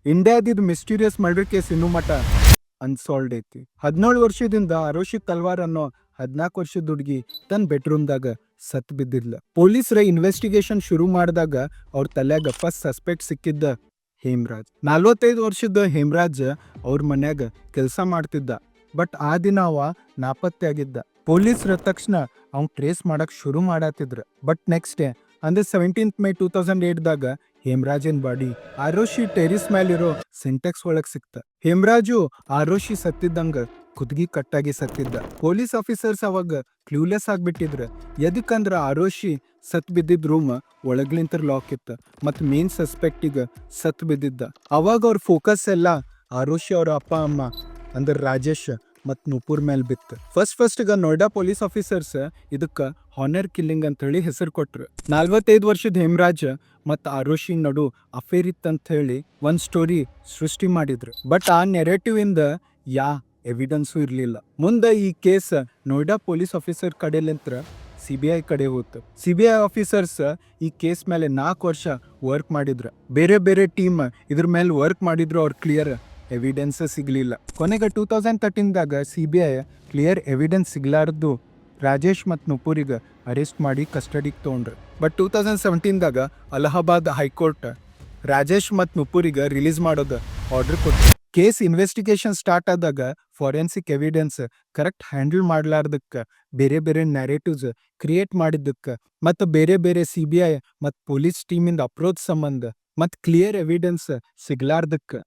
ಇಂಡಿಯಾದಿದ್ mysterious murder case ಇನ್ನೂ ಮಟ unsolved ಐತಿ. 17 ವರ್ಷದಿಂದ ಆರೋಶಿ ತಲ್ವಾರ್ ಅನ್ನೋ 14 ವರ್ಷದ ಹುಡುಗಿ ತನ್ನ ಬೆಡ್ರೂಮ್ದಾಗ ಸತ್ ಬಿದ್ದಿದ್ಲ. ಪೊಲೀಸರ ಇನ್ವೆಸ್ಟಿಗೇಷನ್ ಶುರು ಮಾಡಿದಾಗ ಅವ್ರ ತಲ್ಯಾಗ ಫಸ್ಟ್ ಸಸ್ಪೆಕ್ಟ್ ಸಿಕ್ಕಿದ್ದ ಹೇಮರಾಜ್. 45 ವರ್ಷದ ಹೇಮರಾಜ್ ಅವ್ರ ಮನ್ಯಾಗ ಕೆಲಸ ಮಾಡ್ತಿದ್ದ. ಬಟ್ ಆ ದಿನ ಅವ ನಾಪತ್ತೆ ಆಗಿದ್ದ. ಪೊಲೀಸರ ತಕ್ಷಣ ಅವ್ನ್ ಟ್ರೇಸ್ ಮಾಡಕ್ ಶುರು ಮಾಡತ್ತಿದ್ರ. ಬಟ್ ನೆಕ್ಸ್ಟ್ ಡೇ ಅಂದ್ರೆ 17th May 2008 ದಾಗ ಹೇಮರಾಜನ್ ಬಾಡಿ ಆರೋಶಿ ಟೆರಿಸ್ ಮೇಲಿರೋ ಸಿಂಟೆಕ್ಸ್ ಒಳಗ್ ಸಿಕ್ತ. ಹೇಮರಾಜು ಆರೋಶಿ ಸತ್ತಿದ್ದಂಗ ಕುದ್ಗಿ ಕಟ್ಟಾಗಿ ಸತ್ತಿದ್ದ. ಪೊಲೀಸ್ ಆಫೀಸರ್ಸ್ ಅವಾಗ ಕ್ಲೂಲೆಸ್ ಆಗ್ಬಿಟ್ಟಿದ್ರ. ಎದಕ್ಕಂದ್ರ ಆರೋಶಿ ಸತ್ ಬಿದ್ದಿದ್ ರೂಮ್ ಒಳಗ್ಲಿಂತ್ರ ಲಾಕ್ ಇತ್ತ ಮತ್ ಮೇನ್ ಸಸ್ಪೆಕ್ಟಿಗ ಸತ್ ಬಿದ್ದಿದ್ದ. ಅವಾಗ ಅವ್ರ ಫೋಕಸ್ ಎಲ್ಲ ಆರೋಶಿ ಅವ್ರ ಅಪ್ಪ ಅಮ್ಮ ಅಂದ್ರ ರಾಜೇಶ್ ಮತ್ ನೂಪುರ್ ಮೇಲ್ ಬಿತ್ತು. ಫಸ್ಟ್ ನೋಯ್ಡಾ ಪೊಲೀಸ್ ಆಫೀಸರ್ಸ್ ಇದಕ್ಕ ಹಾನರ್ ಕಿಲ್ಲಿಂಗ್ ಅಂತ ಹೇಳಿ ಹೆಸರು ಕೊಟ್ರು. 45 ವರ್ಷದ ಹೇಮರಾಜ್ ಮತ್ ಆರೋಶಿ ನಡು ಅಫೇರ್ ಇತ್ತಂತ ಹೇಳಿ ಒಂದ್ ಸ್ಟೋರಿ ಸೃಷ್ಟಿ ಮಾಡಿದ್ರು. ಬಟ್ ಆ ನೆರೇಟಿವ್ ಇಂದ ಯಾ ಎವಿಡೆನ್ಸು ಇರ್ಲಿಲ್ಲ. ಮುಂದೆ ಈ ಕೇಸ್ ನೋಯ್ಡಾ ಪೊಲೀಸ್ ಆಫೀಸರ್ ಕಡೆಲಿಂತ್ರ CBI ಕಡೆ ಹೋಯ್ತು. CBI ಆಫೀಸರ್ಸ್ ಈ ಕೇಸ್ ಮೇಲೆ 4 ವರ್ಷ ವರ್ಕ್ ಮಾಡಿದ್ರು. ಬೇರೆ ಬೇರೆ ಟೀಮ್ ಇದ್ರ ಮೇಲೆ ವರ್ಕ್ ಮಾಡಿದ್ರು. ಅವ್ರ ಕ್ಲಿಯರ್ ಎವಿಡೆನ್ಸ್ ಸಿಗ್ಲಿಲ್ಲ. ಕೊನೆಗೆ 2013 ದಾಗ CBI ಕ್ಲಿಯರ್ ಎವಿಡೆನ್ಸ್ ಸಿಗ್ಲಾರ್ದು ರಾಜೇಶ್ ಮತ್ತು ನೂಪುರಿಗೆ ಅರೆಸ್ಟ್ ಮಾಡಿ ಕಸ್ಟಡಿಗೆ ತೊಗೊಂಡ್ರು. ಬಟ್ 2017 ದಾಗ ಅಲಹಾಬಾದ್ ಹೈಕೋರ್ಟ್ ರಾಜೇಶ್ ಮತ್ತು ನೂಪುರಿಗೆ ರಿಲೀಸ್ ಮಾಡೋದು ಆರ್ಡರ್ ಕೊಟ್ಟು. ಕೇಸ್ ಇನ್ವೆಸ್ಟಿಗೇಷನ್ ಸ್ಟಾರ್ಟ್ ಆದಾಗ ಫಾರೆನ್ಸಿಕ್ ಎವಿಡೆನ್ಸ್ ಕರೆಕ್ಟ್ ಹ್ಯಾಂಡಲ್ ಮಾಡ್ಲಾರ್ದಕ್ಕೆ, ಬೇರೆ ಬೇರೆ ನ್ಯಾರೇಟಿವ್ಸ್ ಕ್ರಿಯೇಟ್ ಮಾಡಿದ್ದಕ್ಕೆ ಮತ್ತು ಬೇರೆ ಬೇರೆ CBI ಮತ್ತು ಪೊಲೀಸ್ ಟೀಮಿಂದ ಅಪ್ರೋಚ್ ಸಂಬಂಧ ಮತ್ತು ಕ್ಲಿಯರ್ ಎವಿಡೆನ್ಸ್ ಸಿಗ್ಲಾರ್ದಕ್ಕೆ